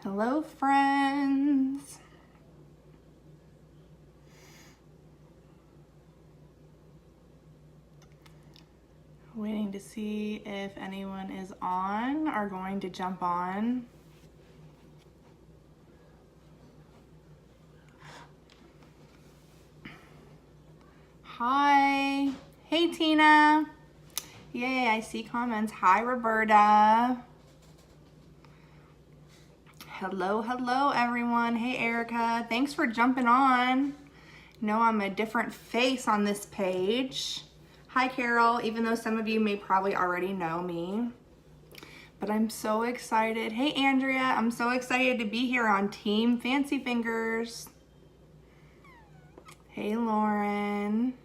Hello, friends. Waiting to see if anyone is on or going to jump on. Hi. Hey, Tina. Yay, I see comments. Hi, Roberta. Hello, everyone. Hey, Erica. Thanks for jumping on. No, I'm a different face on this page. Hi, Carol, even though some of you may probably already know me. But I'm so excited. Hey, Andrea, I'm so excited to be here on Team Fancy Fingers. Hey, Lauren.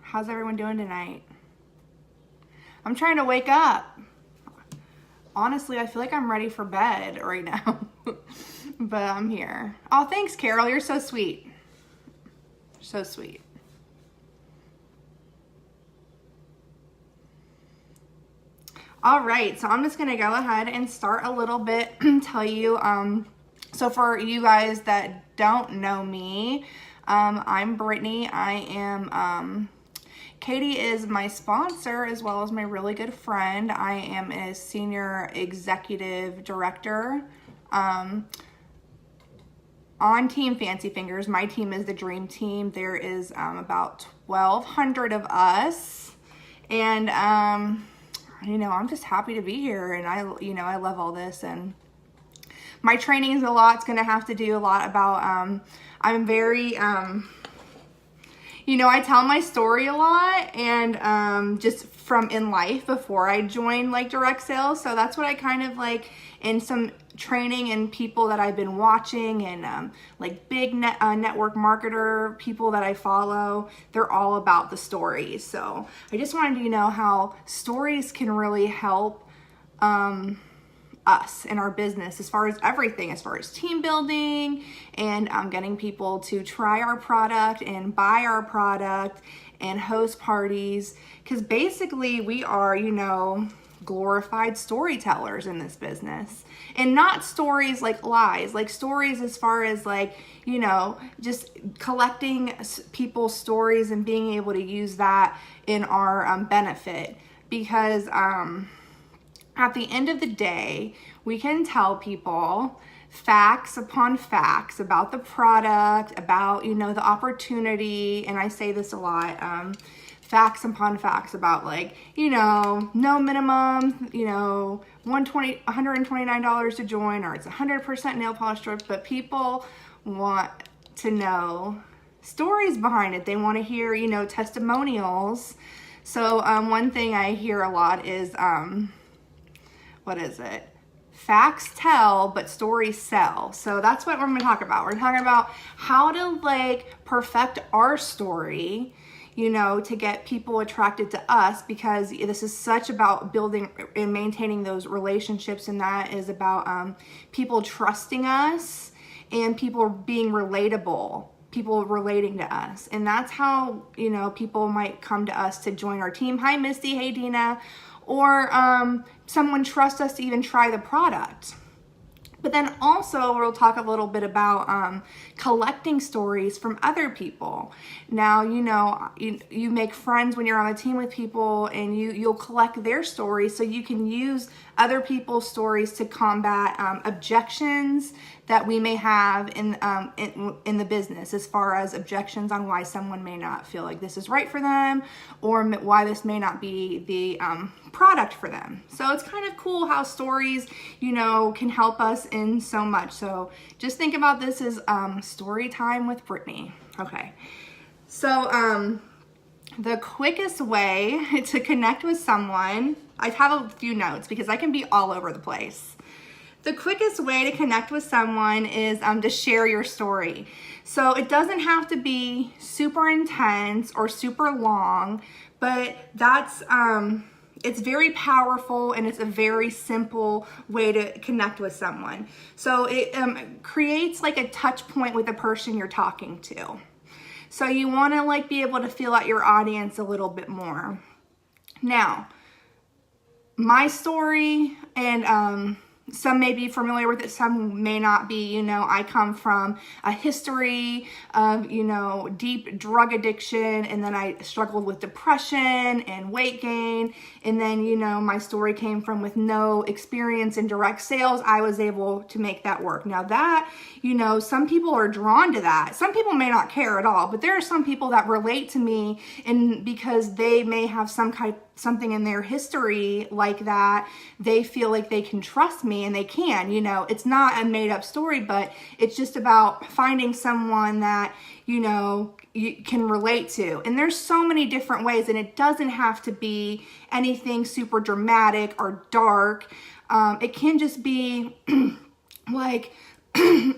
How's everyone doing tonight? I'm trying to wake up. Honestly, I feel like I'm ready for bed right now, but I'm here. Oh, thanks, Carol. You're so sweet. So sweet. All right, so I'm just gonna go ahead and start a little bit and tell you, so for you guys that don't know me, I'm Brittany. I am, Katie is my sponsor as well as my really good friend. I am a senior executive director on Team Fancy Fingers. My team is the dream team. There is about 1,200 of us, and I'm just happy to be here, and I love all this, and my training is a lot. It's going to have to do a lot about I'm very I tell my story a lot, and just from in life before I joined like direct sales. So that's what I kind of like in some training and people that I've been watching, and like big network marketer people that I follow, they're all about the stories. So I just wanted you to know how stories can really help us in our business as far as everything, as far as team building and getting people to try our product and buy our product and host parties, because basically we are glorified storytellers in this business, and not stories like lies, like stories as far as like just collecting people's stories and being able to use that in our benefit, because at the end of the day, we can tell people facts upon facts about the product, about, the opportunity. And I say this a lot, facts upon facts about like, no minimum, $129 to join, or it's 100% nail polish strips, but people want to know stories behind it. They want to hear, testimonials. So one thing I hear a lot is, what is it? Facts tell, but stories sell. So that's what we're going to talk about. We're talking about how to like perfect our story, to get people attracted to us, because this is such about building and maintaining those relationships. And that is about people trusting us and people being relatable, people relating to us. And that's how, people might come to us to join our team. Hi, Misty. Hey, Dina. Or someone trusts us to even try the product. But then also we'll talk a little bit about collecting stories from other people. Now, you make friends when you're on a team with people, and you'll collect their stories so you can use other people's stories to combat objections that we may have in the business, as far as objections on why someone may not feel like this is right for them, or why this may not be the product for them. So it's kind of cool how stories, can help us in so much. So just think about this as story time with Brittany. Okay. So the quickest way to connect with someone, I have a few notes because I can be all over the place. The quickest way to connect with someone is to share your story. So it doesn't have to be super intense or super long, but that's it's very powerful, and it's a very simple way to connect with someone. So it creates like a touch point with the person you're talking to. So you want to like be able to feel out your audience a little bit more. Now, my story, and some may be familiar with it, some may not be. You know, I come from a history of, you know, deep drug addiction, and then I struggled with depression and weight gain, and then, you know, my story came from with no experience in direct sales. I was able to make that work. Now that, you know, some people are drawn to that. Some people may not care at all, but there are some people that relate to me, and because they may have something in their history like that, they feel like they can trust me, and they can. You know, it's not a made up story, but it's just about finding someone that, you know, you can relate to. And there's so many different ways, and it doesn't have to be anything super dramatic or dark. It can just be like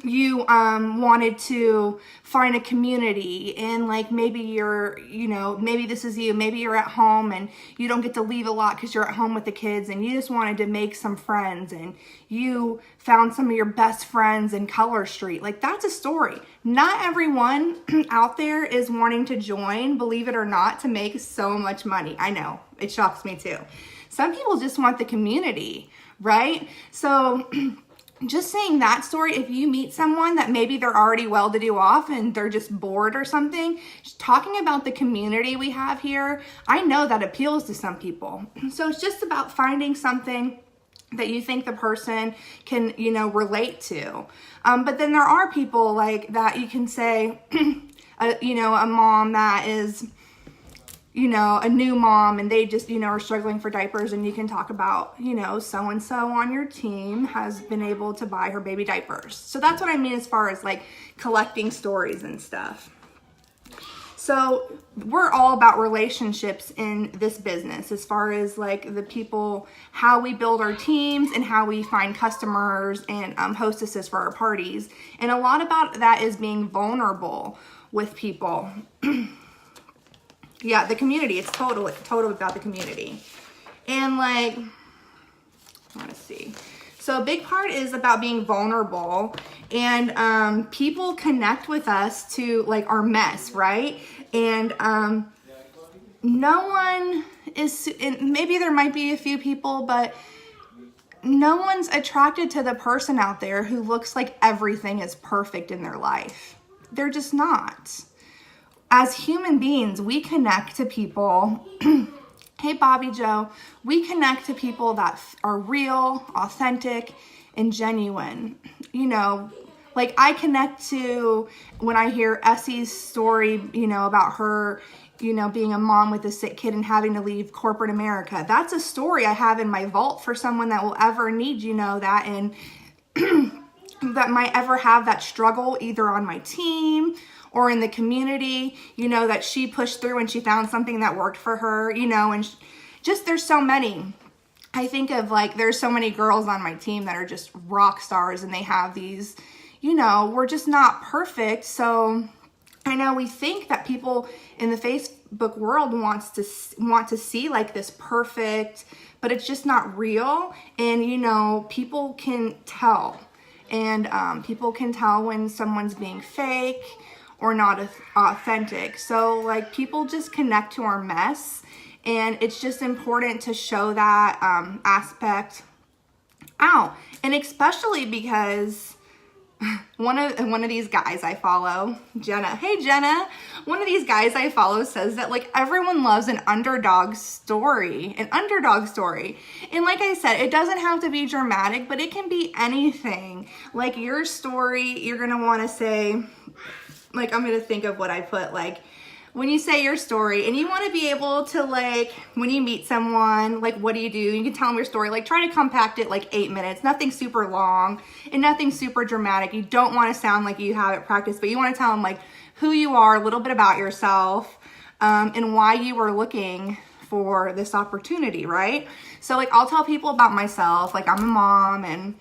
you wanted to find a community, and like maybe you're, you know, maybe this is you, maybe you're at home and you don't get to leave a lot because you're at home with the kids, and you just wanted to make some friends, and you found some of your best friends in Color Street. Like, that's a story. Not everyone out there is wanting to join, believe it or not, to make so much money. I know, it shocks me too. Some people just want the community, right? So just saying that story, if you meet someone that maybe they're already well-to-do off and they're just bored or something, just talking about the community we have here, I know that appeals to some people. So it's just about finding something that you think the person can, you know, relate to. But then there are people like that you can say, you know, a mom that is, you know, a new mom, and they just, you know, are struggling for diapers, and you can talk about, you know, so-and-so on your team has been able to buy her baby diapers. So that's what I mean as far as like collecting stories and stuff. So we're all about relationships in this business, as far as like the people, how we build our teams and how we find customers and hostesses for our parties. And a lot about that is being vulnerable with people. Yeah, the community. It's totally about the community. And like, I want to see. So a big part is about being vulnerable, and people connect with us to like our mess, right? And no one is, and maybe there might be a few people, but no one's attracted to the person out there who looks like everything is perfect in their life. They're just not. As human beings, we connect to people. Hey, Bobby Joe, we connect to people that are real, authentic, and genuine. You know, like I connect to when I hear Essie's story, you know, about her, you know, being a mom with a sick kid and having to leave corporate America. That's a story I have in my vault for someone that will ever need, you know, that, and that might ever have that struggle either on my team or in the community, you know, that she pushed through and she found something that worked for her, you know, and just there's so many. I think of like, there's so many girls on my team that are just rock stars, and they have these, you know, we're just not perfect. So I know we think that people in the Facebook world want to see like this perfect, but it's just not real. And, you know, people can tell, and people can tell when someone's being fake or not authentic. So like people just connect to our mess, and it's just important to show that aspect out. And especially because one of these guys I follow, Jenna. Hey Jenna, one of these guys I follow says that like everyone loves an underdog story. And like I said, it doesn't have to be dramatic, but it can be anything. Like your story, you're gonna want to say, like, I'm going to think of what I put, like, when you say your story and you want to be able to, like, when you meet someone, like, what do? You can tell them your story, like, try to compact it, like, 8 minutes, nothing super long and nothing super dramatic. You don't want to sound like you have it practiced, but you want to tell them, like, who you are, a little bit about yourself, and why you were looking for this opportunity, right? So, like, I'll tell people about myself, like, I'm a mom, and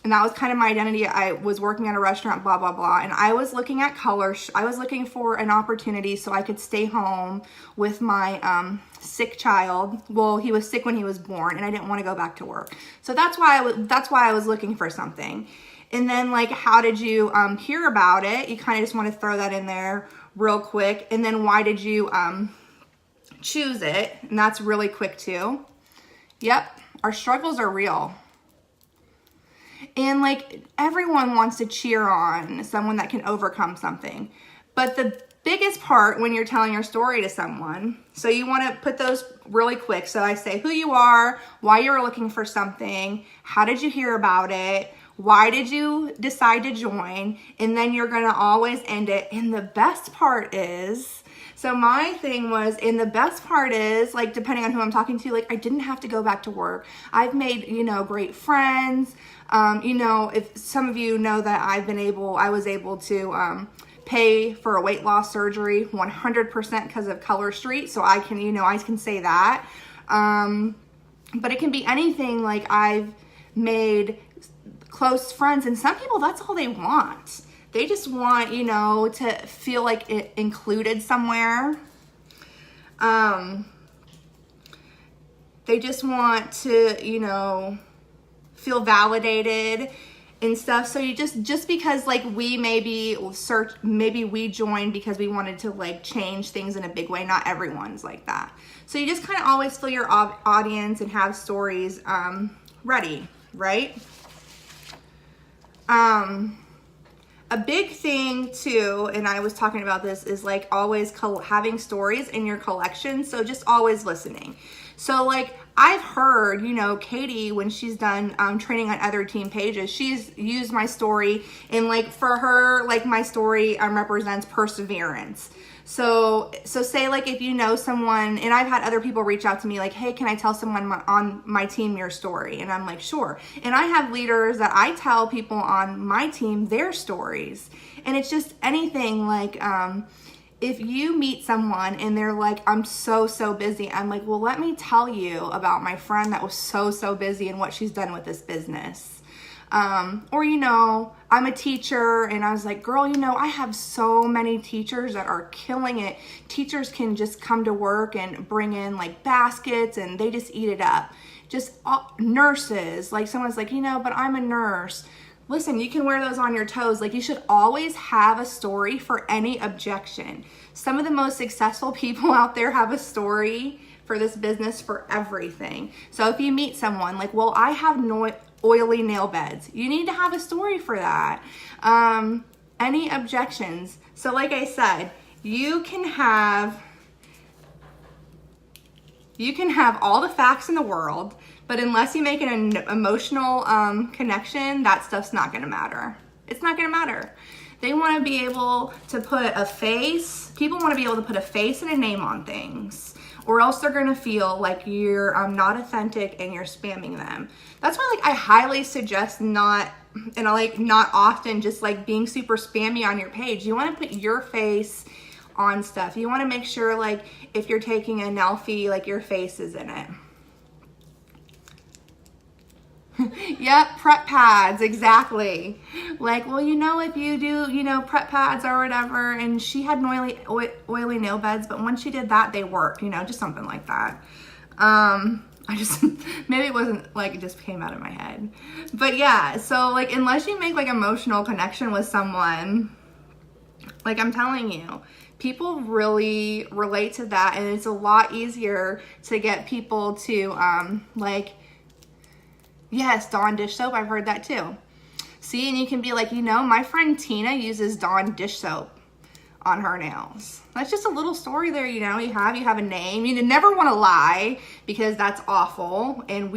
that was kind of my identity. I was working at a restaurant, blah, blah, blah. And I was looking at I was looking for an opportunity so I could stay home with my sick child. Well, he was sick when he was born, and I didn't want to go back to work. So that's why I was looking for something. And then, like, how did you hear about it? You kind of just want to throw that in there real quick. And then why did you choose it? And that's really quick too. Yep. our struggles are real. And like everyone wants to cheer on someone that can overcome something. But the biggest part when you're telling your story to someone, so you want to put those really quick. So I say who you are, why you were looking for something, how did you hear about it, why did you decide to join, and then you're going to always end it. And the best part is, so my thing was, and the best part is, like, depending on who I'm talking to, like, I didn't have to go back to work. I've made, you know, great friends. You know, if some of you know that I was able to pay for a weight loss surgery 100% because of Color Street. So I can, you know, I can say that. But it can be anything. Like, I've made close friends, and some people, that's all they want. They just want, you know, to feel like it included somewhere. They just want to, you know, feel validated and stuff. So you just because like we maybe we joined because we wanted to like change things in a big way. Not everyone's like that. So you just kind of always feel your audience and have stories ready, right? A big thing too, and I was talking about this, is like always having stories in your collection. So just always listening. So like I've heard, you know, Katie, when she's done training on other team pages, she's used my story, and like for her, like my story represents perseverance. So say like if you know someone, and I've had other people reach out to me like, hey, can I tell someone on my team your story? And I'm like, sure. And I have leaders that I tell people on my team their stories. And it's just anything like, if you meet someone and they're like, I'm so busy, I'm like, well, let me tell you about my friend that was so busy and what she's done with this business. Or, you know, I'm a teacher and I was like, girl, you know, I have so many teachers that are killing it. Teachers can just come to work and bring in like baskets and they just eat it up. Just nurses, like someone's like, you know, but I'm a nurse. Listen, you can wear those on your toes. Like, you should always have a story for any objection. Some of the most successful people out there have a story for this business for everything. So if you meet someone like, well, I have oily nail beds, you need to have a story for that. Any objections? So like I said, you can have all the facts in the world, but unless you make an emotional connection, that stuff's not gonna matter. It's not gonna matter. They wanna be able to put a face, people wanna be able to put a face and a name on things, or else they're gonna feel like you're not authentic and you're spamming them. That's why like I highly suggest not often just like being super spammy on your page. You wanna put your face on stuff. You wanna make sure like if you're taking a Nelfie, like your face is in it. Yep, prep pads, exactly. Like, well, you know, if you do, you know, prep pads or whatever, and she had oily nail beds, but once she did that, they worked, you know, just something like that. Maybe it wasn't like, it just came out of my head. But yeah, so like, unless you make like emotional connection with someone, like I'm telling you, people really relate to that, and it's a lot easier to get people to like, yes, Dawn dish soap, I've heard that too. See, and you can be like, you know, my friend Tina uses Dawn dish soap on her nails. That's just a little story there, you know, you have a name. You never want to lie because that's awful, and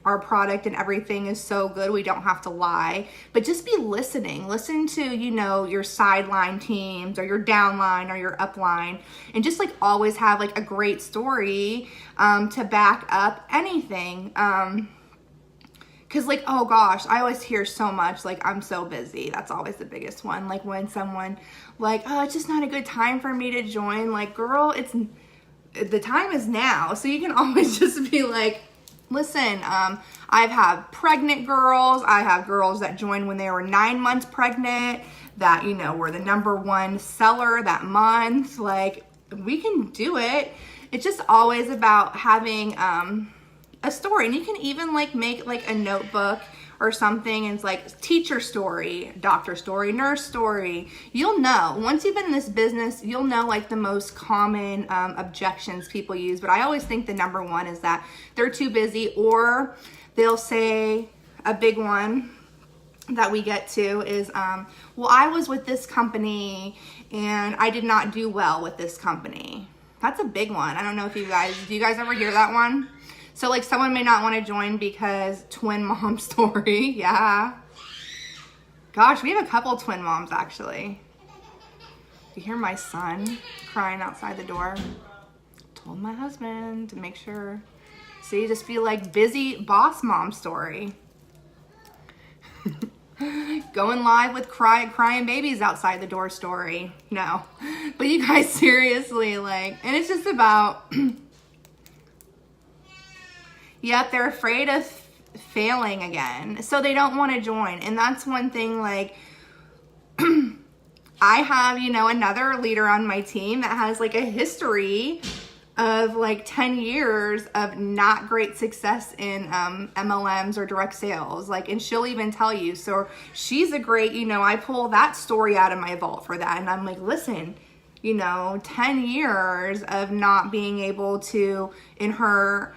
our product and everything is so good, we don't have to lie. But just be listening. Listen to, you know, your sideline teams or your downline or your upline, and just like always have like a great story to back up anything. Cause like, oh gosh, I always hear so much like, I'm so busy. That's always the biggest one. Like when someone like, oh, it's just not a good time for me to join. Like, girl, the time is now. So you can always just be like, listen, I've had pregnant girls. I have girls that joined when they were 9 months pregnant that, you know, were the #1 seller that month. Like, we can do it. It's just always about having, a story. And you can even like make like a notebook or something, and it's like teacher story, doctor story, nurse story, you'll know. Once you've been in this business, you'll know like the most common objections people use. But I always think the number one is that they're too busy, or they'll say, a big one that we get to is, well, I was with this company and I did not do well with this company. That's a big one. I don't know if do you guys ever hear that one? So like someone may not want to join because twin mom story. Yeah. Gosh, we have a couple twin moms actually. You hear my son crying outside the door? Told my husband to make sure. See, just be like busy boss mom story. Going live with crying babies outside the door story. No. But you guys, seriously, like, and it's just about, yep, they're afraid of failing again. So they don't want to join. And that's one thing, like, I have, another leader on my team that has like a history of like 10 years of not great success in MLMs or direct sales. Like, and she'll even tell you. So she's a great, I pull that story out of my vault for that. And I'm like, listen, 10 years of not being able to, in her,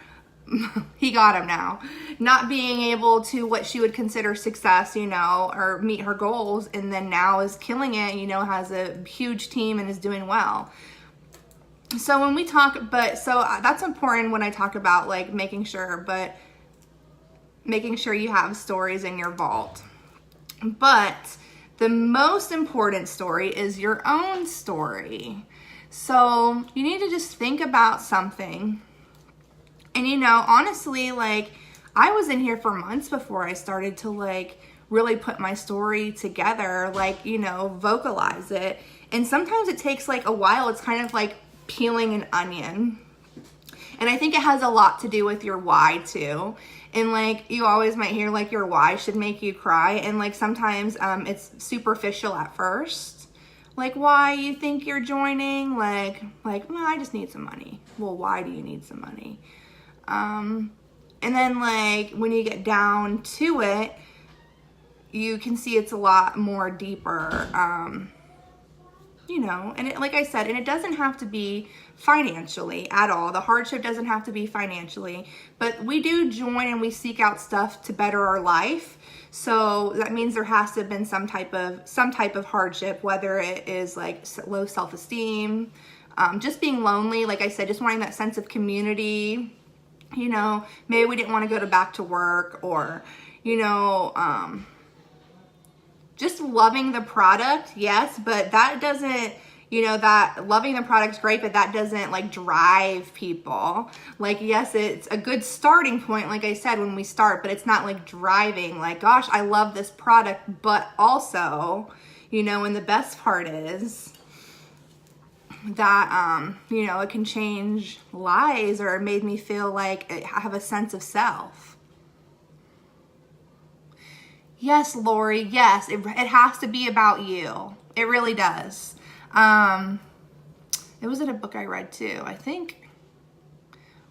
he got him now, not being able to what she would consider success, or meet her goals. And then now is killing it, has a huge team and is doing well. So when we talk, so that's important when I talk about like making sure you have stories in your vault. But the most important story is your own story. So you need to just think about something. And honestly, like I was in here for months before I started to like really put my story together, like, vocalize it. And sometimes it takes like a while. It's kind of like peeling an onion. And I think it has a lot to do with your why too. And like you always might hear like your why should make you cry, and like sometimes it's superficial at first, like why you think you're joining, like well, I just need some money. Well, why do you need some money? And then like when you get down to it, you can see it's a lot more deeper. And it, like I said, and it doesn't have to be financially at all. The hardship doesn't have to be financially, but we do join and we seek out stuff to better our life. So that means there has to have been some type of hardship, whether it is like low self-esteem, just being lonely. Like I said, just wanting that sense of community, maybe we didn't want to go back to work, or, just loving the product, yes, but that doesn't, that loving the product's great, but that doesn't like drive people. Like, yes, it's a good starting point, like I said, when we start, but it's not like driving, like, gosh, I love this product, but also, and the best part is that, it can change lives, or it made me feel like I have a sense of self. Yes, Lori, yes, it has to be about you. It really does. It was in a book I read too, I think.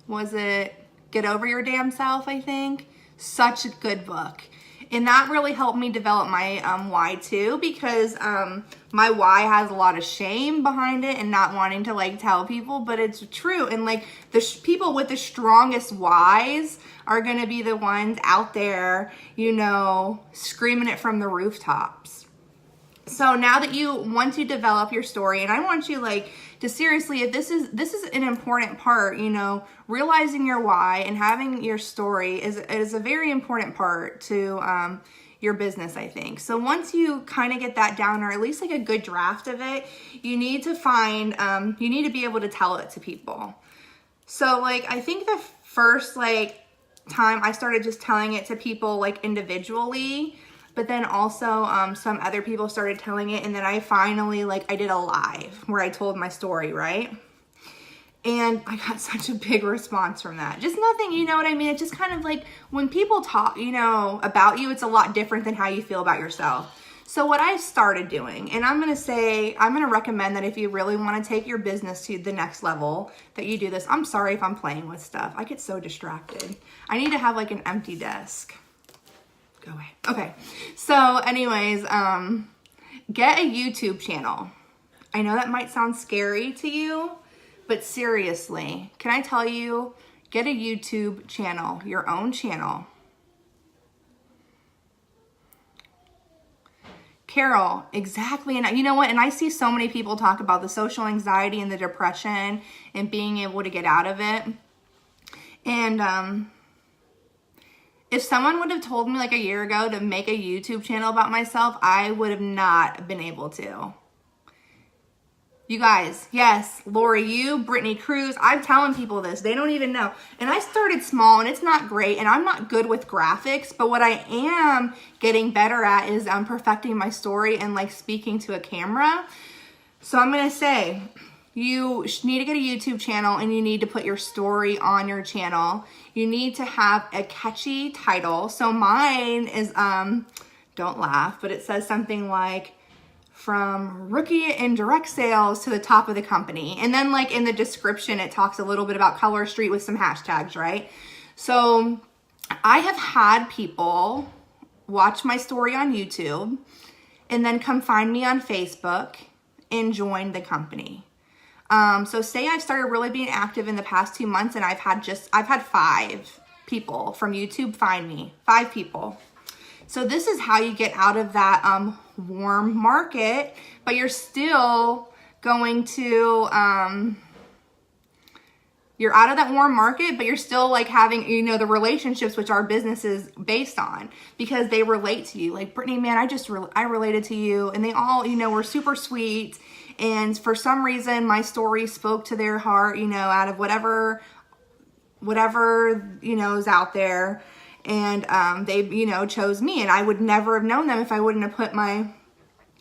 Was it Get Over Your Damn Self, I think? Such a good book. And that really helped me develop my why too, because my why has a lot of shame behind it and not wanting to like tell people, but it's true. And like the people with the strongest whys are going to be the ones out there, screaming it from the rooftops. So now that you want to develop your story, and I want you like to seriously, if this is an important part, realizing your why and having your story is a very important part to your business, I think. So once you kind of get that down, or at least like a good draft of it, you need to find, you need to be able to tell it to people. So like, I think the first like time I started just telling it to people like individually, but then also some other people started telling it, and then I finally I did a live where I told my story, right? And I got such a big response from that. Just nothing, you know what I mean? It's just kind of like when people talk, about you, it's a lot different than how you feel about yourself. So what I started doing, and I'm going to recommend that if you really want to take your business to the next level, that you do this. I'm sorry if I'm playing with stuff. I get so distracted. I need to have like an empty desk. Go away. Okay. So anyways, get a YouTube channel. I know that might sound scary to you, but seriously, can I tell you, get a YouTube channel, your own channel. Carol, exactly. And you know what? And I see so many people talk about the social anxiety and the depression and being able to get out of it. And if someone would have told me like a year ago to make a YouTube channel about myself, I would have not been able to. You guys, yes, Lori, you, Brittany Cruz, I'm telling people this. They don't even know. And I started small, and it's not great, and I'm not good with graphics, but what I am getting better at is perfecting my story and like speaking to a camera. So I'm going to say, you need to get a YouTube channel, and you need to put your story on your channel. You need to have a catchy title. So mine is, don't laugh, but it says something like, from rookie in direct sales to the top of the company. And then like in the description, it talks a little bit about Color Street with some hashtags, right? So I have had people watch my story on YouTube and then come find me on Facebook and join the company. So say I've started really being active in the past 2 months, and I've had 5 people from YouTube find me, 5 people. So this is how you get out of that warm market, but you're still going to, you're out of that warm market, but you're still like having, you know, the relationships which our business is based on, because they relate to you. Like, Brittany, man, I related to you, and they all, you know, were super sweet. And for some reason, my story spoke to their heart, you know, out of whatever, you know, is out there. And they, you know, chose me, and I would never have known them if I wouldn't have put my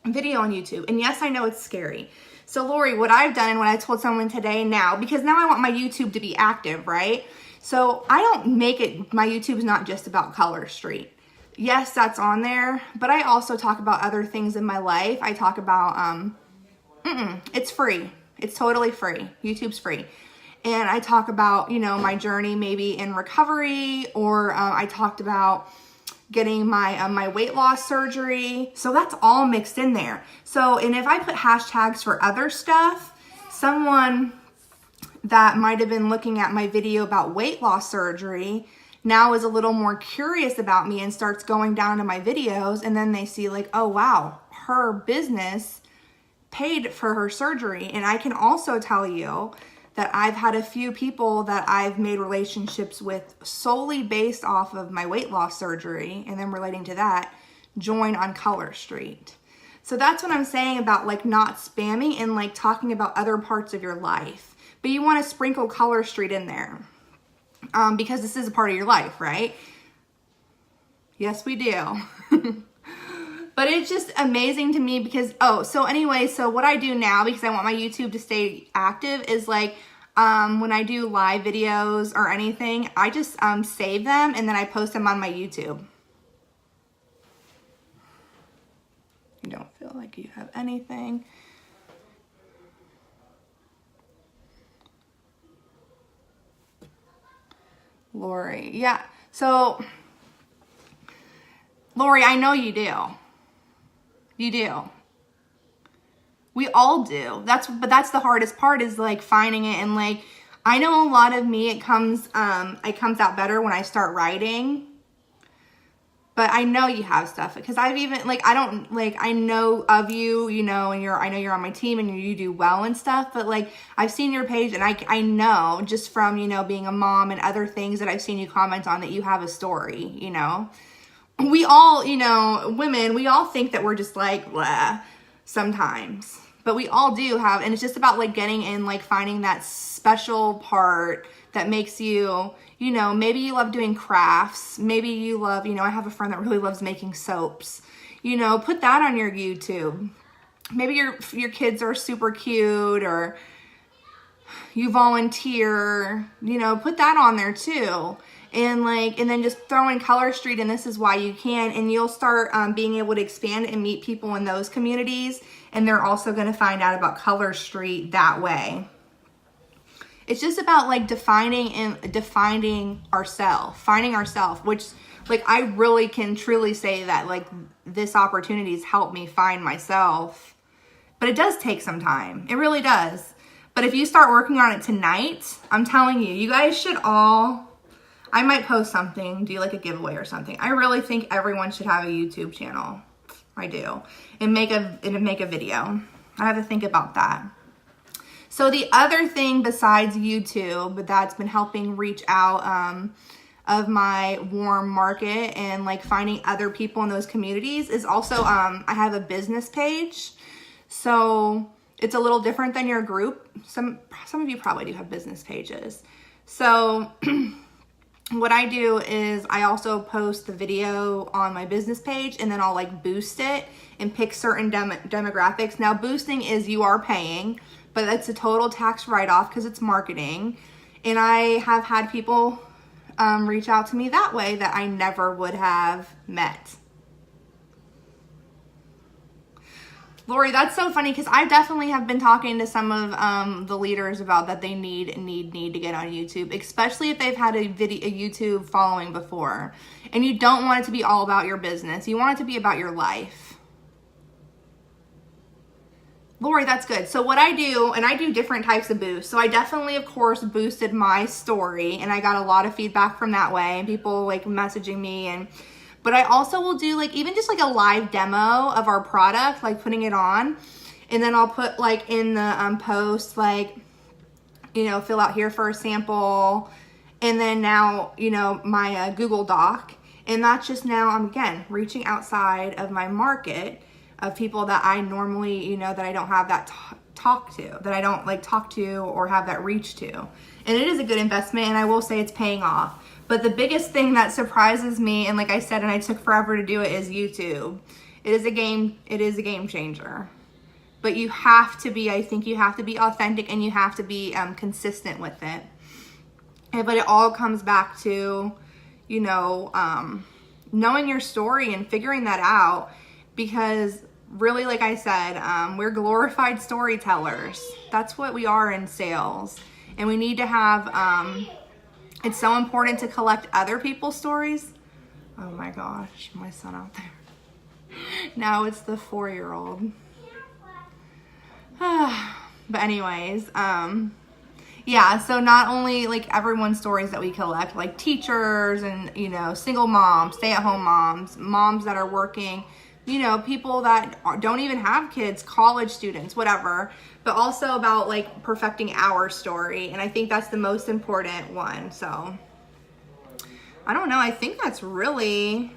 video on YouTube. And yes, I know it's scary. So Lori, what I've done and what I told someone today now, because now I want my YouTube to be active, right? So I don't make it, my YouTube's not just about Color Street. Yes, that's on there, but I also talk about other things in my life. I talk about, it's free. It's totally free. YouTube's free. And I talk about, you know, my journey maybe in recovery, or I talked about getting my my weight loss surgery. So that's all mixed in there. So, and if I put hashtags for other stuff, someone that might have been looking at my video about weight loss surgery now is a little more curious about me and starts going down to my videos, and then they see like, oh wow, her business paid for her surgery. And I can also tell you that I've had a few people that I've made relationships with solely based off of my weight loss surgery, and then relating to that, join on Color Street. So that's what I'm saying about like not spamming and like talking about other parts of your life. But you want to sprinkle Color Street in there because this is a part of your life, right? Yes, we do. But it's just amazing to me because, so anyway, so what I do now, because I want my YouTube to stay active, is like when I do live videos or anything, I just save them and then I post them on my YouTube. You don't feel like you have anything. Lori, yeah. So, Lori, I know you do. You do. We all do. But that's the hardest part, is like finding it. And like, I know a lot of me, it comes out better when I start writing. But I know you have stuff, because I've even like, I know of you, you know, and I know you're on my team and you do well and stuff, but like I've seen your page, and I know just from, you know, being a mom and other things that I've seen you comment on, that you have a story, you know. We all, you know, women, we all think that we're just like, blah, sometimes. But we all do have, and it's just about like getting in, like finding that special part that makes you, you know, maybe you love doing crafts. Maybe you love, you know, I have a friend that really loves making soaps. You know, put that on your YouTube. Maybe your kids are super cute, or you volunteer, you know, put that on there too. And like, and then just throw in Color Street, and this is why you can, and you'll start being able to expand and meet people in those communities, and they're also going to find out about Color Street that way. It's just about like defining ourselves, finding ourselves, which like, I really can truly say that, like, this opportunity has helped me find myself. But it does take some time. It really does. But if you start working on it tonight, I'm telling you, you guys should all, I might post something, do like a giveaway or something. I really think everyone should have a YouTube channel. I do. And make a video. I have to think about that. So the other thing besides YouTube that's been helping reach out of my warm market and like finding other people in those communities is also I have a business page. So it's a little different than your group. Some of you probably do have business pages. So what I do is I also post the video on my business page, and then I'll like boost it and pick certain demographics. Now boosting is you are paying, but it's a total tax write-off because it's marketing. And I have had people reach out to me that way that I never would have met. Lori, that's so funny because I definitely have been talking to some of the leaders about that they need to get on YouTube, especially if they've had a YouTube following before. And you don't want it to be all about your business. You want it to be about your life. Lori, that's good. So what I do, and I do different types of boosts. So I definitely, of course, boosted my story, and I got a lot of feedback from that way, and people like messaging me. But I also will do like even just like a live demo of our product, like putting it on, and then I'll put like in the post, like, you know, fill out here for a sample, and then now, you know, my Google Doc, and that's just now I'm again reaching outside of my market of people that I normally, you know, that I don't have that talk to, that I don't like talk to or have that reach to. And it is a good investment, and I will say it's paying off. But the biggest thing that surprises me, and like I said, and I took forever to do it, is YouTube. It is a game changer. But you have to be, I think you have to be authentic, and you have to be consistent with it. But it all comes back to, you know, knowing your story and figuring that out, because really, like I said, we're glorified storytellers. That's what we are in sales. And we need to have, it's so important to collect other people's stories. Oh my gosh, my son out there. Now it's the 4-year-old. But anyways, yeah, so not only like everyone's stories that we collect, like teachers and, you know, single moms, stay-at-home moms, moms that are working, you know, people that don't even have kids, college students, whatever, but also about like perfecting our story. And I think that's the most important one. So I don't know. I think that's really,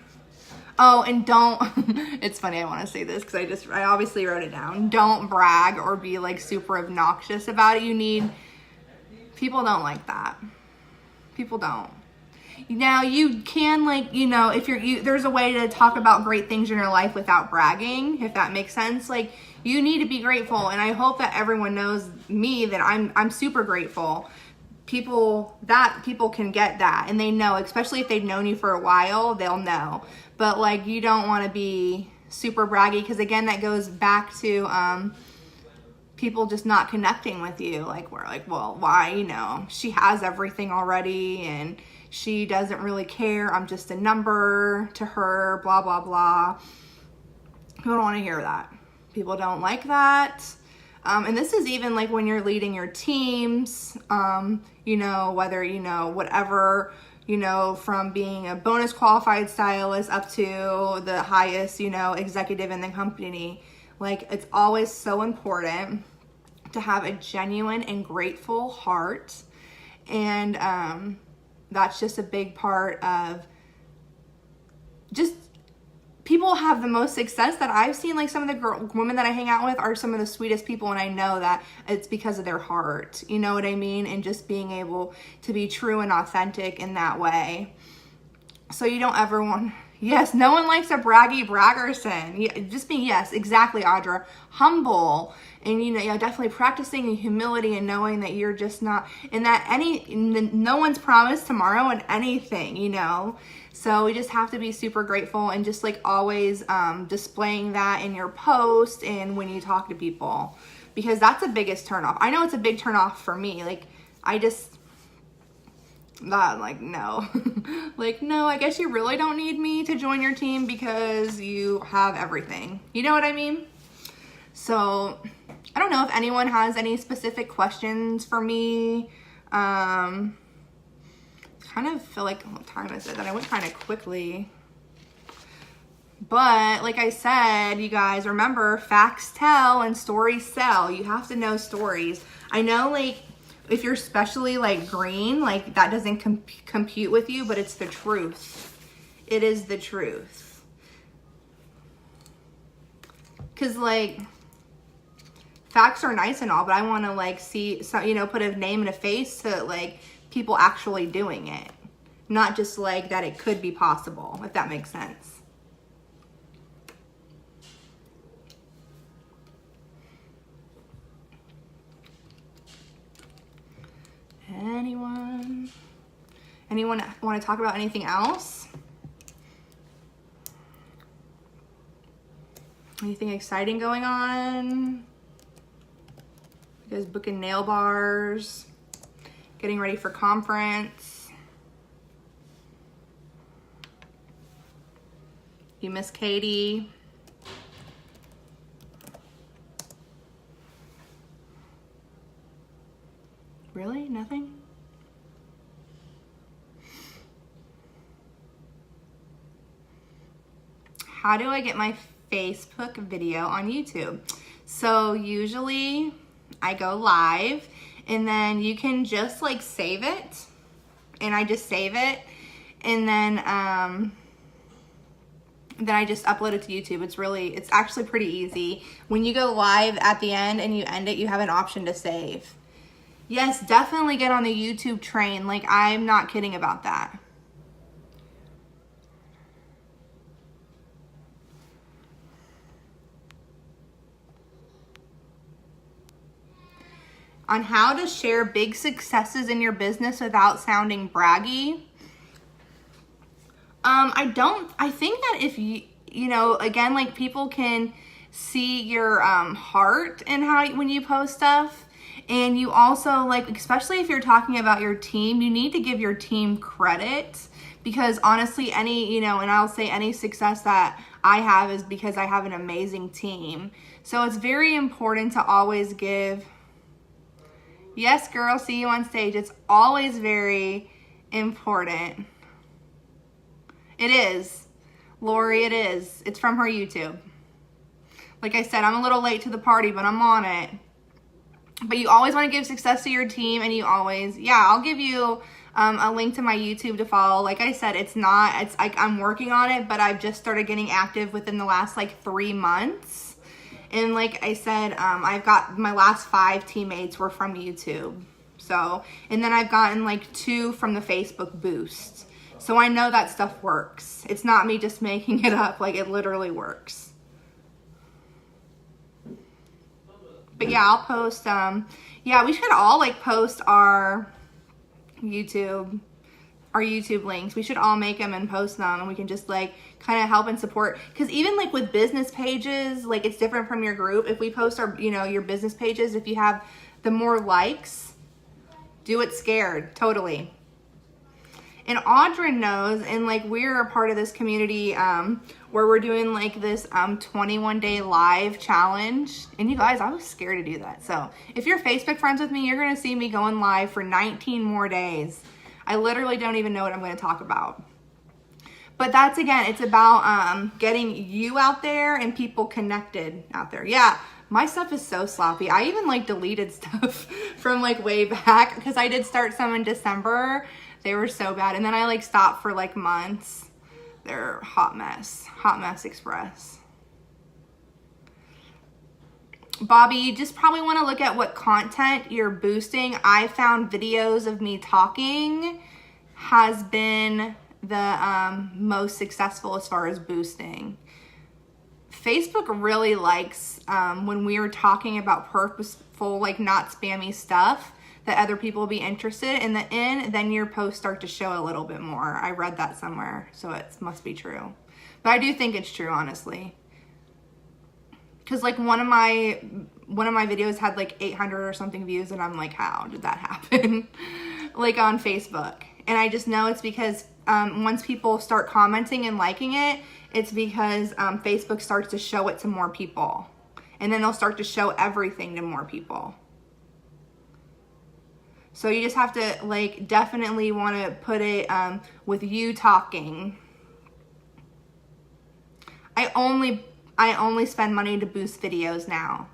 oh, and don't, it's funny. I want to say this because I obviously wrote it down. Don't brag or be like super obnoxious about it. People don't like that. People don't. Now you can, like, you know, if there's a way to talk about great things in your life without bragging, if that makes sense. Like, you need to be grateful, and I hope that everyone knows me, that I'm super grateful. People can get that, and they know, especially if they've known you for a while, they'll know. But like, you don't want to be super braggy, because again, that goes back to people just not connecting with you. Like, we're like, well, why? You know, she has everything already, and she doesn't really care. I'm just a number to her, blah, blah, blah. People don't want to hear that. People don't like that. And this is even like when you're leading your teams, you know, whether, you know, whatever, you know, from being a bonus qualified stylist up to the highest, you know, executive in the company. Like, it's always so important to have a genuine and grateful heart. And, that's just a big part of just people have the most success that I've seen. Like, some of the women that I hang out with are some of the sweetest people, and I know that it's because of their heart. You know what I mean? And just being able to be true and authentic in that way. So you don't ever want, yes, no one likes a braggy braggerson. Just being, yes, exactly, Audra, humble. And, you know, definitely practicing humility and knowing that you're just not, and that no one's promised tomorrow and anything, you know. So we just have to be super grateful, and just like always displaying that in your post and when you talk to people, because that's the biggest turnoff. I know it's a big turnoff for me. Like, That, like, no. Like, no, I guess you really don't need me to join your team because you have everything. You know what I mean? So, I don't know if anyone has any specific questions for me. Kind of feel like, what time is it? That I went kind of quickly. But like I said, you guys, remember, facts tell and stories sell. You have to know stories. I know, like, if you're especially like green, like that doesn't compute with you, but it's the truth. It is the truth. Cause like facts are nice and all, but I want to like see, you know, put a name and a face to like people actually doing it. Not just like that it could be possible, if that makes sense. Anyone want to talk about anything else? Anything exciting going on? You guys booking nail bars, getting ready for conference. You miss Katie. Really? Nothing? How do I get my Facebook video on YouTube? So usually I go live and then you can just like save it, and I just save it, and then I just upload it to YouTube. It's actually pretty easy. When you go live at the end and you end it, you have an option to save. Yes, definitely get on the YouTube train. Like, I'm not kidding about that. On how to share big successes in your business without sounding braggy. I think that if you know, again, like people can see your heart and when you post stuff. And you also, like, especially if you're talking about your team, you need to give your team credit, because honestly, any, you know, and I'll say any success that I have is because I have an amazing team. So it's very important to always give, yes, girl, see you on stage. It's always very important. It is. Lori, it is. It's from her YouTube. Like I said, I'm a little late to the party, but I'm on it. But you always want to give success to your team, and you always, yeah, I'll give you a link to my YouTube to follow. Like I said, it's like I'm working on it, but I've just started getting active within the last like 3 months. And like I said, I've got my last 5 teammates were from YouTube. So, and then I've gotten like 2 from the Facebook boost. So I know that stuff works. It's not me just making it up, like it literally works. But yeah, I'll post, yeah, we should all like post our YouTube links. We should all make them and post them, and we can just like kind of help and support. Because even like with business pages, like it's different from your group. If we post our, you know, your business pages, if you have the more likes, do it scared, totally. And Audra knows, and like we're a part of this community where we're doing like this 21-day live challenge. And you guys, I was scared to do that. So if you're Facebook friends with me, you're gonna see me going live for 19 more days. I literally don't even know what I'm gonna talk about. But that's, again, it's about getting you out there and people connected out there. Yeah, my stuff is so sloppy. I even like deleted stuff from like way back, because I did start some in December. They were so bad. And then I like stopped for like months. They're hot mess express. Bobby, you just probably want to look at what content you're boosting. I found videos of me talking has been the most successful as far as boosting. Facebook really likes when we are talking about purposeful, like not spammy stuff that other people will be interested in then your posts start to show a little bit more. I read that somewhere, so it must be true. But I do think it's true, honestly. Because like one of my videos had like 800 or something views, and I'm like, how did that happen? Like on Facebook. And I just know it's because once people start commenting and liking it, it's because Facebook starts to show it to more people. And then they'll start to show everything to more people. So you just have to, like, definitely want to put it with you talking. I only spend money to boost videos now.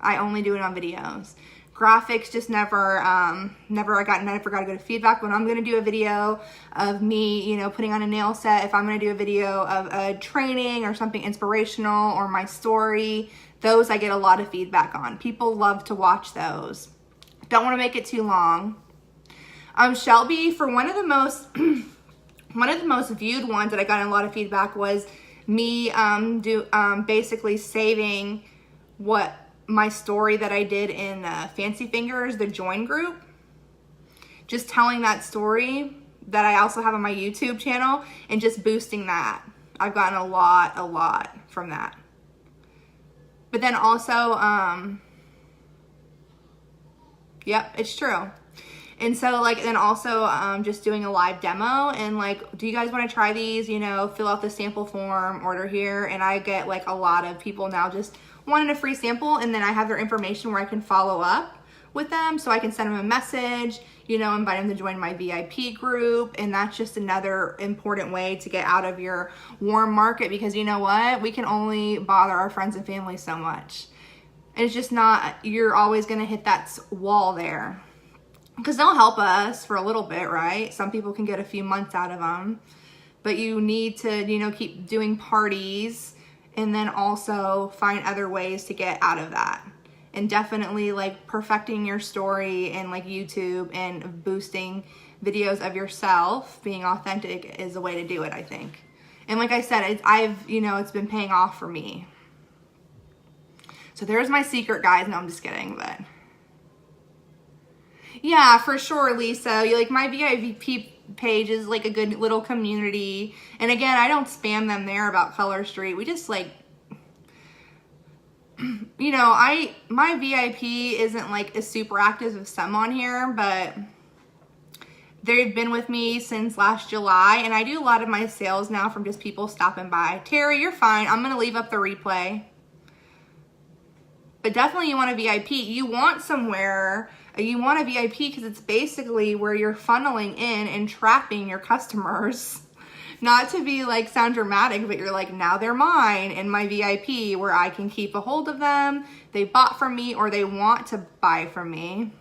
I only do it on videos. Graphics just never got to go to feedback. When I'm going to do a video of me, you know, putting on a nail set, if I'm going to do a video of a training or something inspirational or my story, those I get a lot of feedback on. People love to watch those. Don't want to make it too long. Shelby, for one of the most viewed ones that I got a lot of feedback was me basically saving what my story that I did in Fancy Fingers, the join group. Just telling that story that I also have on my YouTube channel and just boosting that. I've gotten a lot from that. But then also, yep, it's true. And so, like, then also just doing a live demo and, like, do you guys want to try these? You know, fill out the sample form, order here. And I get, like, a lot of people now just wanting a free sample, and then I have their information where I can follow up with them. So I can send them a message, you know, invite them to join my VIP group. And that's just another important way to get out of your warm market, because you know what? We can only bother our friends and family so much. And it's just not, you're always going to hit that wall there. Because they'll help us for a little bit, right? Some people can get a few months out of them. But you need to, you know, keep doing parties and then also find other ways to get out of that. And definitely, like, perfecting your story and, like, YouTube and boosting videos of yourself, being authentic is a way to do it, I think. And like I said, it's been paying off for me. So there's my secret, guys. No, I'm just kidding, but... Yeah, for sure, Lisa. Like, my VIP page is like a good little community. And again, I don't spam them there about Color Street. We just, like, you know, my VIP isn't like as super active as some on here, but they've been with me since last July. And I do a lot of my sales now from just people stopping by. Terry, you're fine. I'm going to leave up the replay. But definitely you want a VIP. You want a VIP because it's basically where you're funneling in and trapping your customers. Not to be, like, sound dramatic, but you're like, now they're mine in my VIP, where I can keep a hold of them. They bought from me or they want to buy from me.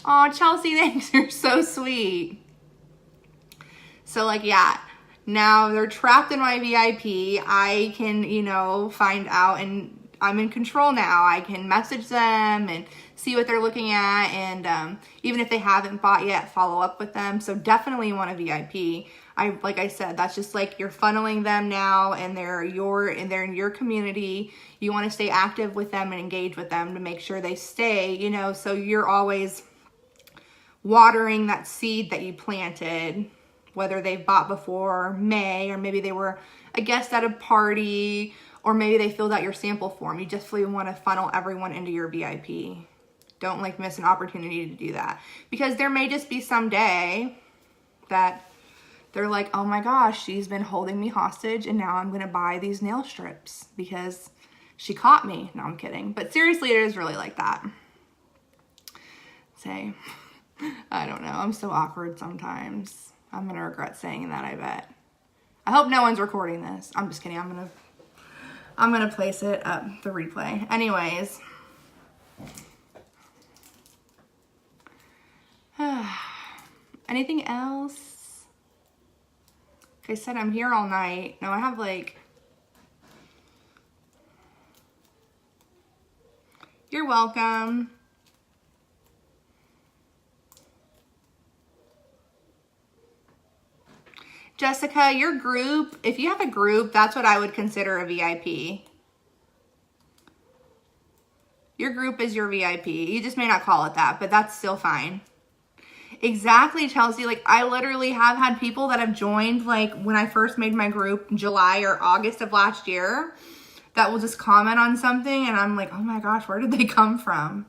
Oh, Chelsea, thanks. You're so sweet. So, like, yeah. Now they're trapped in my VIP. I can, you know, find out, and I'm in control now. I can message them and see what they're looking at, and even if they haven't bought yet, follow up with them. So definitely you want a VIP. Like I said, that's just like you're funneling them now, and they're in your community. You want to stay active with them and engage with them to make sure they stay, you know, so you're always watering that seed that you planted, whether they've bought before May, or maybe they were a guest at a party, or maybe they filled out your sample form. You definitely want to funnel everyone into your VIP. Don't, like, miss an opportunity to do that. Because there may just be some day that they're like, oh my gosh, she's been holding me hostage and now I'm going to buy these nail strips because she caught me. No, I'm kidding. But seriously, it is really like that. Say, I don't know. I'm so awkward sometimes. I'm going to regret saying that, I bet. I hope no one's recording this. I'm just kidding. I'm going to place it up, the replay. Anyways. Anything else? Like I said, I'm here all night. No, I have, like... You're welcome. Jessica, your group, if you have a group, that's what I would consider a VIP. Your group is your VIP. You just may not call it that, but that's still fine. Exactly, Chelsea. Like, I literally have had people that have joined, like, when I first made my group in July or August of last year, that will just comment on something, and I'm like, oh my gosh, where did they come from?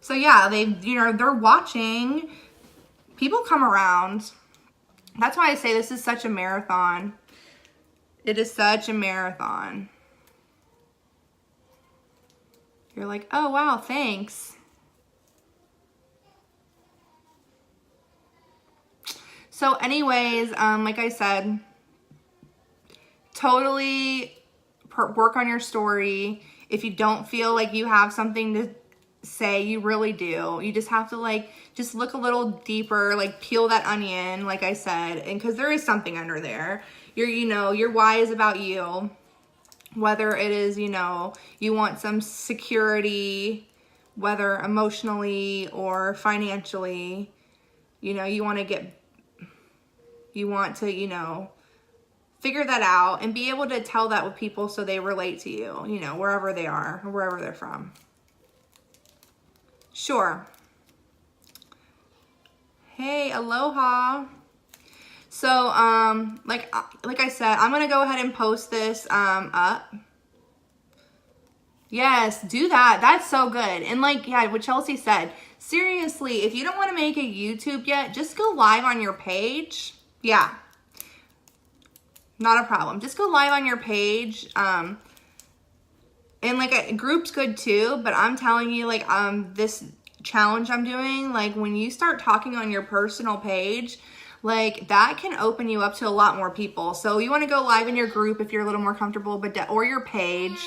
So yeah, they're watching People come around. That's why I say this is such a marathon. It is such a marathon. You're like, oh, wow, thanks. So anyways, like I said, totally work on your story. If you don't feel like you have something to say, you really do. You just have to like, just look a little deeper, like peel that onion, like I said, and because there is something under there. Your why is about you. Whether it is, you want some security, whether emotionally or financially, you want to, figure that out and be able to tell that with people so they relate to you, wherever they are or wherever they're from. Sure. Hey, aloha. So, like I said, I'm going to go ahead and post this, up. Yes, do that. That's so good. And like, yeah, what Chelsea said, seriously, if you don't want to make a YouTube yet, just go live on your page. Yeah. Not a problem. Just go live on your page. And like a group's good too, but I'm telling you, like, this challenge I'm doing, like when you start talking on your personal page, like that can open you up to a lot more people. So you want to go live in your group if you're a little more comfortable, or your page.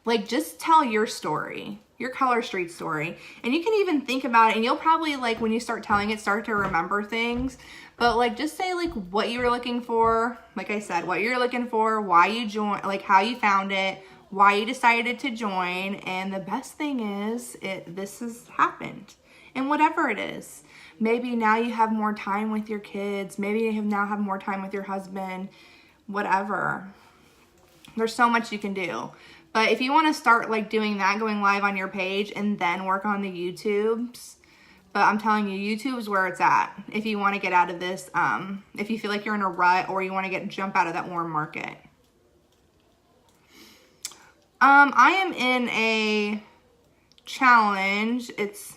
Like just tell your story, your Color Street story. And you can even think about it, and you'll probably, like, when you start telling it, start to remember things. But like just say like what you were looking for, like I said, what you're looking for, why you joined, like how you found it, why you decided to join. And the best thing is this has happened. And whatever it is, maybe now you have more time with your kids, maybe you now have more time with your husband, whatever. There's so much you can do. But if you want to start like doing that, going live on your page and then work on the YouTubes, but I'm telling you, YouTube is where it's at. If you want to get out of this, if you feel like you're in a rut or you want to jump out of that warm market. I am in a challenge. It's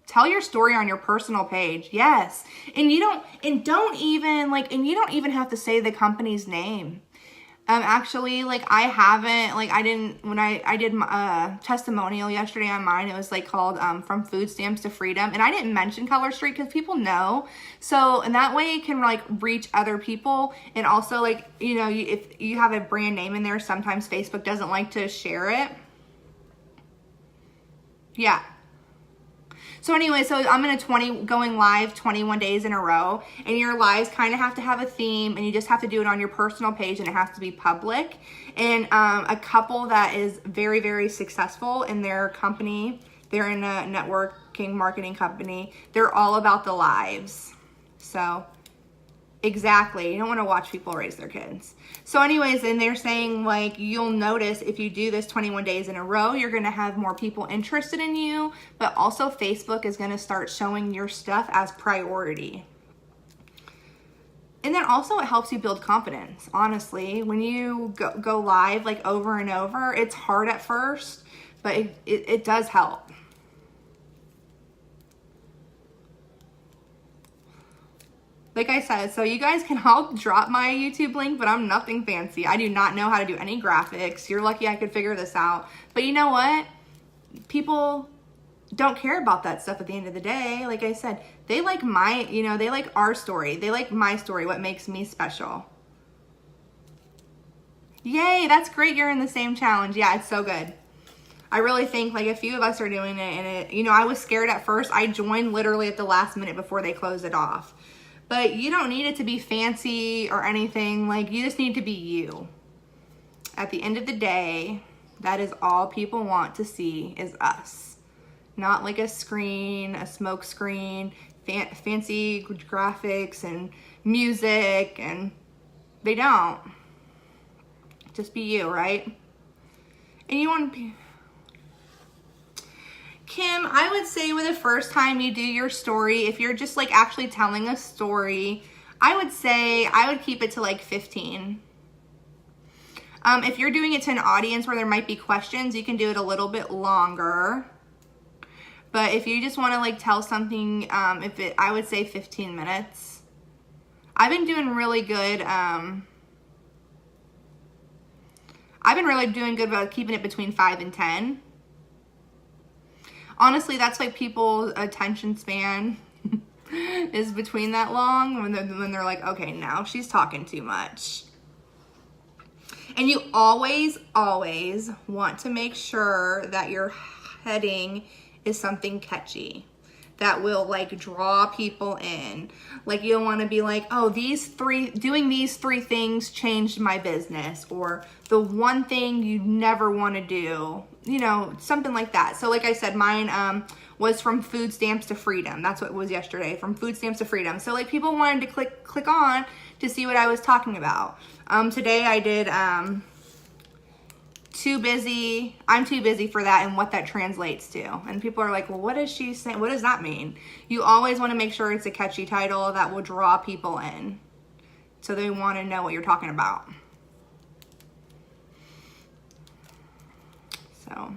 tell your story on your personal page. Yes. And you don't even have to say the company's name. Actually, like when I did my testimonial yesterday on mine, it was like called From Food Stamps to Freedom. And I didn't mention Color Street because people know. So, and that way it can like reach other people. And also like, if you have a brand name in there, sometimes Facebook doesn't like to share it. Yeah. So anyway, so I'm going live 21 days in a row, and your lives kind of have to have a theme, and you just have to do it on your personal page, and it has to be public. And a couple that is very, very successful in their company, they're in a networking marketing company, they're all about the lives. So exactly, you don't want to watch people raise their kids. So anyways, and they're saying like you'll notice if you do this 21 days in a row, you're going to have more people interested in you, but also Facebook is going to start showing your stuff as priority. And then also it helps you build confidence. Honestly, when you go live like over and over, it's hard at first, but it does help. Like I said, so you guys can all drop my YouTube link, but I'm nothing fancy. I do not know how to do any graphics. You're lucky I could figure this out. But you know what? People don't care about that stuff at the end of the day. Like I said, they like they like our story. They like my story, what makes me special. Yay, that's great. You're in the same challenge. Yeah, it's so good. I really think like a few of us are doing it, and I was scared at first. I joined literally at the last minute before they closed it off. But you don't need it to be fancy or anything. Like, you just need to be you. At the end of the day, that is all people want to see is us. Not like a screen, a smoke screen, fancy graphics and music, and they don't. Just be you, right? And you want to be... Kim, I would say with the first time you do your story, if you're just like actually telling a story, I would say I would keep it to like 15. If you're doing it to an audience where there might be questions, you can do it a little bit longer. But if you just want to like tell something, I would say 15 minutes. I've been doing really good. I've been really doing good about keeping it between 5 and 10. Honestly, that's like people's attention span is between that long when they're like, okay, now she's talking too much. And you always want to make sure that your heading is something catchy that will like draw people in. Like you don't want to be like, oh, doing these three things changed my business, or the one thing you never want to do, you know, something like that. So like I said, mine was from food stamps to freedom. That's what it was yesterday, from food stamps to freedom. So like people wanted to click on to see what I was talking about. Today I did too busy. I'm too busy for that, and what that translates to. And people are like, well, what is she saying? What does that mean? You always want to make sure it's a catchy title that will draw people in, so they want to know what you're talking about. So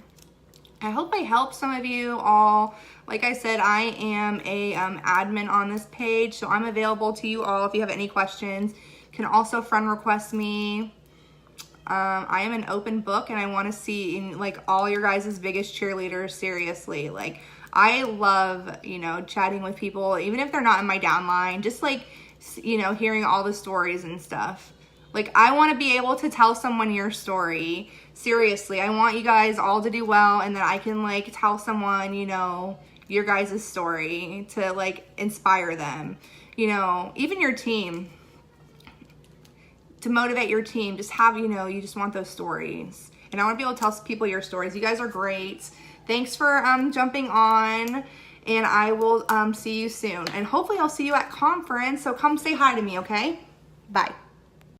I hope I helped some of you all. Like I said, I am a admin on this page, so I'm available to you all if you have any questions. You can also friend request me. I am an open book, and I want to see like all your guys' biggest cheerleaders. Seriously, like I love, you know, chatting with people, even if they're not in my downline, just like, you know, hearing all the stories and stuff. Like I want to be able to tell someone your story. Seriously, I want you guys all to do well, and that I can like tell someone, you know, your guys' story to like inspire them, you know, even your team. To motivate your team, just have, you know, you just want those stories. And I want to be able to tell people your stories. You guys are great. Thanks for jumping on, and I will see you soon. And hopefully I'll see you at conference, so come say hi to me, okay? Bye.